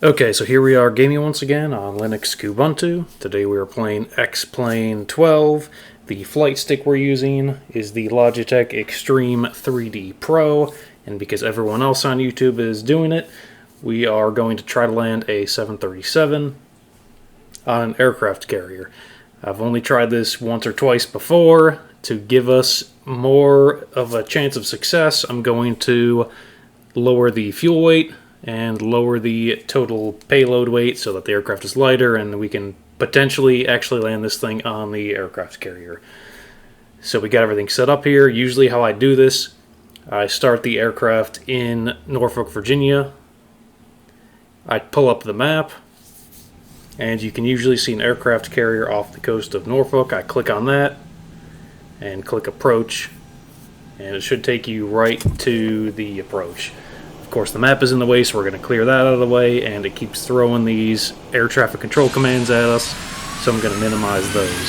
Okay, so here we are gaming once again on Linux Kubuntu. Today we are playing X-Plane 12. The flight stick we're using is the Logitech Extreme 3D Pro, and because everyone else on YouTube is doing it, we are going to try to land a 737 on an aircraft carrier. I've only tried this once or twice before. To give us more of a chance of success, I'm going to lower the fuel weight and lower the total payload weight so that the aircraft is lighter and we can potentially actually land this thing on the aircraft carrier. So we got everything set up here. Usually how I do this, I start the aircraft in Norfolk, Virginia. I pull up the map, and you can usually see an aircraft carrier off the coast of Norfolk. I click on that and click approach, and it should take you right to the approach. Of course, the map is in the way, so we're going to clear that out of the way, and it keeps throwing these air traffic control commands at us, so I'm going to minimize those.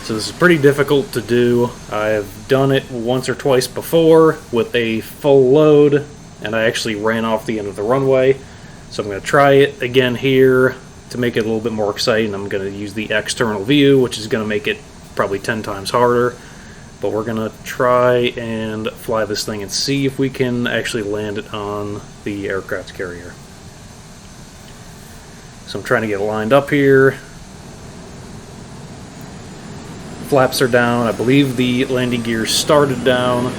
So this is pretty difficult to do. I've done it once or twice before with a full load, and I actually ran off the end of the runway. So I'm going to try it again here to make it a little bit more exciting. I'm going to use the external view, which is going to make it probably 10 times harder. But we're going to try and fly this thing and see if we can actually land it on the aircraft carrier. So I'm trying to get lined up here. Flaps are down. I believe the landing gear started down.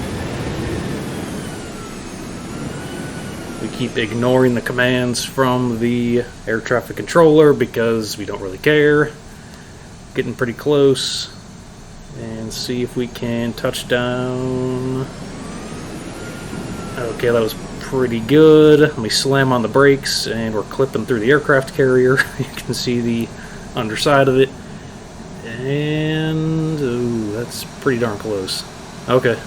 We keep ignoring the commands from the air traffic controller because we don't really care. Getting pretty close. And see if we can touch down. Okay, that was pretty good. Let me slam on the brakes, and we're clipping through the aircraft carrier. You can see the underside of it. And ooh, that's pretty darn close. Okay,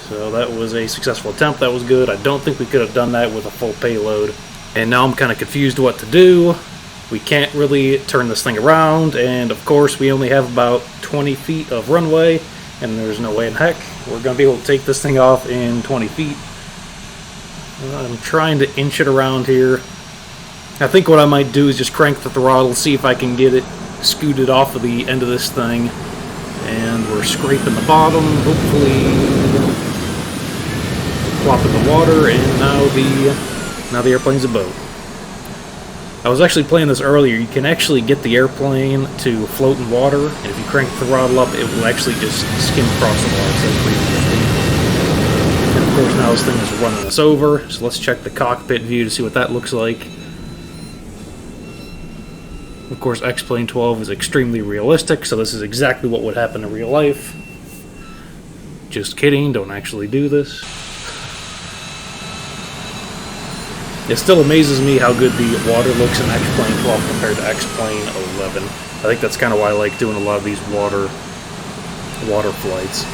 so that was a successful attempt. That was good. I don't think we could have done that with a full payload. And now I'm kind of confused what to do. We can't really turn this thing around, and of course we only have about 20 feet of runway, and there's no way in heck we're going to be able to take this thing off in 20 feet. I'm trying to inch it around here. I think what I might do is just crank the throttle, see if I can get it scooted off of the end of this thing. And we're scraping the bottom, hopefully plopping the water, and now the airplane's a boat. I was actually playing this earlier. You can actually get the airplane to float in water, and if you crank the throttle up, it will actually just skim across the water. So it's pretty nifty. And of course now this thing is running us over, so let's check the cockpit view to see what that looks like. Of course, X-Plane 12 is extremely realistic, so this is exactly what would happen in real life. Just kidding, don't actually do this. It still amazes me how good the water looks in X-Plane 12 compared to X-Plane 11. I think that's kind of why I like doing a lot of these water flights.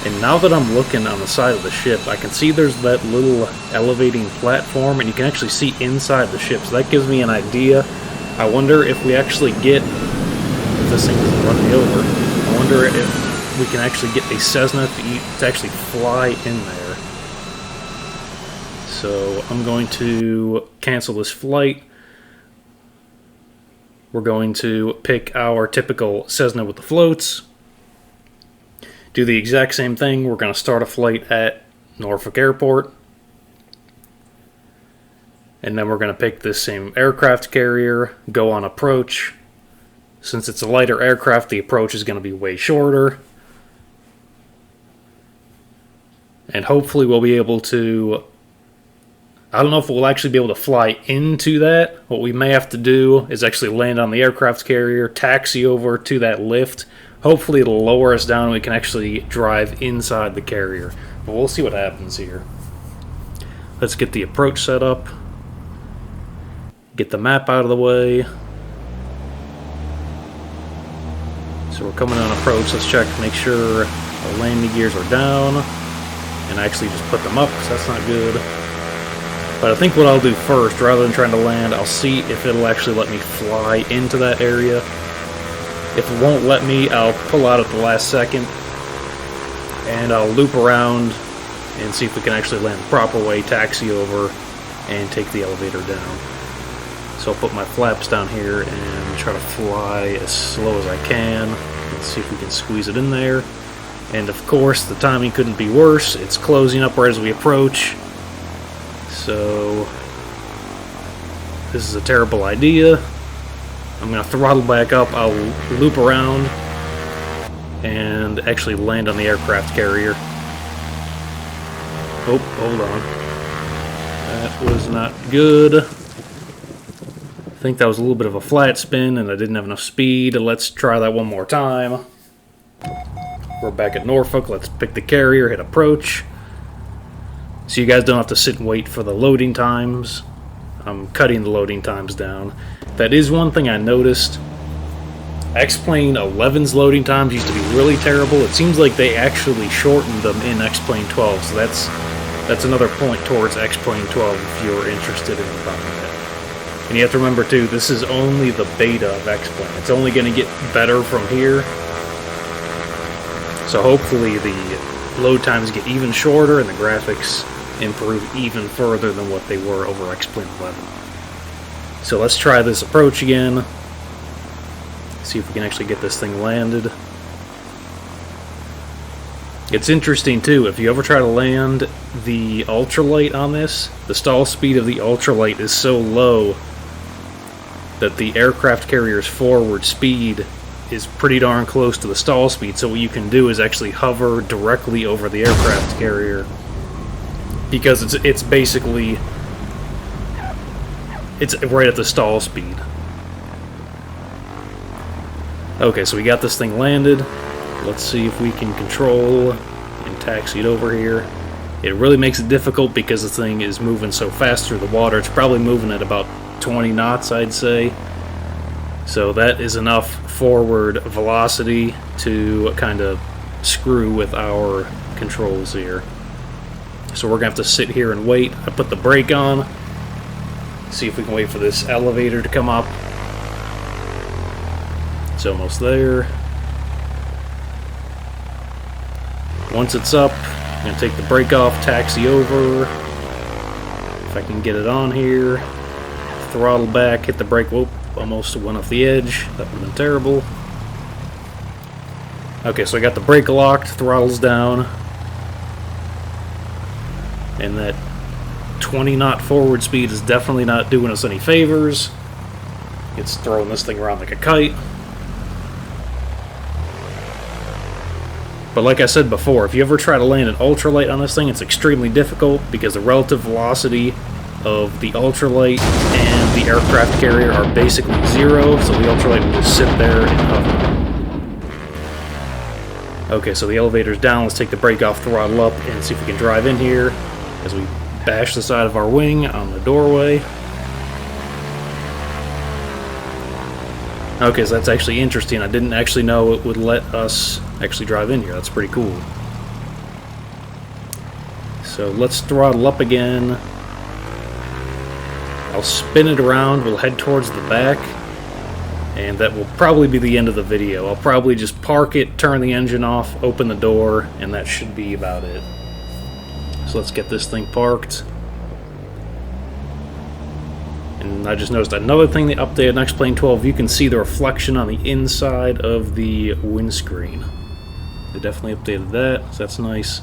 And now that I'm looking on the side of the ship, I can see there's that little elevating platform, and you can actually see inside the ship. So that gives me an idea. I wonder if we actually get, if this thing doesn't run me over, I wonder if we can actually get a Cessna to actually fly in there. So I'm going to cancel this flight. We're going to pick our typical Cessna with the floats. Do the exact same thing. We're going to start a flight at Norfolk Airport. And then we're going to pick this same aircraft carrier, go on approach. Since it's a lighter aircraft, the approach is going to be way shorter. And hopefully we'll be able to... I don't know if we'll actually be able to fly into that. What we may have to do is actually land on the aircraft carrier, taxi over to that lift. Hopefully it'll lower us down and we can actually drive inside the carrier. But we'll see what happens here. Let's get the approach set up. Get the map out of the way. So we're coming on approach. Let's check, make sure our landing gears are down. And actually just put them up, because that's not good. But I think what I'll do first, rather than trying to land, I'll see if it'll actually let me fly into that area. If it won't let me, I'll pull out at the last second, and I'll loop around and see if we can actually land the proper way, taxi over, and take the elevator down. So I'll put my flaps down here and try to fly as slow as I can. Let's see if we can squeeze it in there. And of course, the timing couldn't be worse. It's closing up right as we approach. So this is a terrible idea. I'm going to throttle back up. I'll loop around and actually land on the aircraft carrier. Oh, hold on. That was not good. I think that was a little bit of a flat spin and I didn't have enough speed. Let's try that one more time. We're back at Norfolk. Let's pick the carrier, hit approach. So you guys don't have to sit and wait for the loading times. I'm cutting the loading times down. That is one thing I noticed. X-Plane 11's loading times used to be really terrible. It seems like they actually shortened them in X-Plane 12, so that's another point towards X-Plane 12 if you're interested in buying it. And you have to remember too, this is only the beta of X-Plane. It's only going to get better from here. So hopefully the load times get even shorter and the graphics improve even further than what they were over X-Plane 11. So let's try this approach again. See if we can actually get this thing landed. It's interesting too, if you ever try to land the ultralight on this, the stall speed of the ultralight is so low that the aircraft carrier's forward speed is pretty darn close to the stall speed. So what you can do is actually hover directly over the aircraft carrier, because it's basically right at the stall speed. Okay, so we got this thing landed. Let's see if we can control and taxi it over here. It really makes it difficult because the thing is moving so fast through the water. It's probably moving at about 20 knots, I'd say. So that is enough forward velocity to kind of screw with our controls here. So we're going to have to sit here and wait. I put the brake on. See if we can wait for this elevator to come up. It's almost there. Once it's up, I'm going to take the brake off, taxi over. If I can get it on here. Throttle back, hit the brake. Whoop, almost went off the edge. That would have been terrible. Okay, so I got the brake locked, throttle's down. And that 20 knot forward speed is definitely not doing us any favors. It's throwing this thing around like a kite. But like I said before, if you ever try to land an ultralight on this thing, it's extremely difficult because the relative velocity of the ultralight and the aircraft carrier are basically zero, so the ultralight will just sit there and hover. Okay, so the elevator's down. Let's take the brake off, throttle up, and see if we can drive in here as we bash the side of our wing on the doorway. Okay, so that's actually interesting. I didn't actually know it would let us actually drive in here. That's pretty cool. So let's throttle up again. I'll spin it around. We'll head towards the back. And that will probably be the end of the video. I'll probably just park it, turn the engine off, open the door, and that should be about it. So let's get this thing parked. And I just noticed another thing they updated in X-Plane 12. You can see the reflection on the inside of the windscreen. They definitely updated that, so that's nice.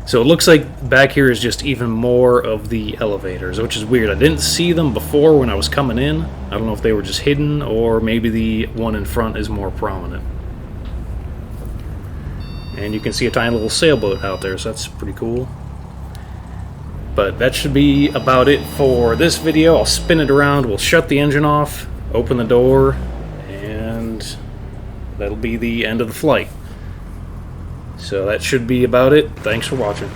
So it looks like back here is just even more of the elevators, which is weird. I didn't see them before when I was coming in. I don't know if they were just hidden, or maybe the one in front is more prominent. And you can see a tiny little sailboat out there, so that's pretty cool. But that should be about it for this video. I'll spin it around, we'll shut the engine off, open the door, and that'll be the end of the flight. So that should be about it. Thanks for watching.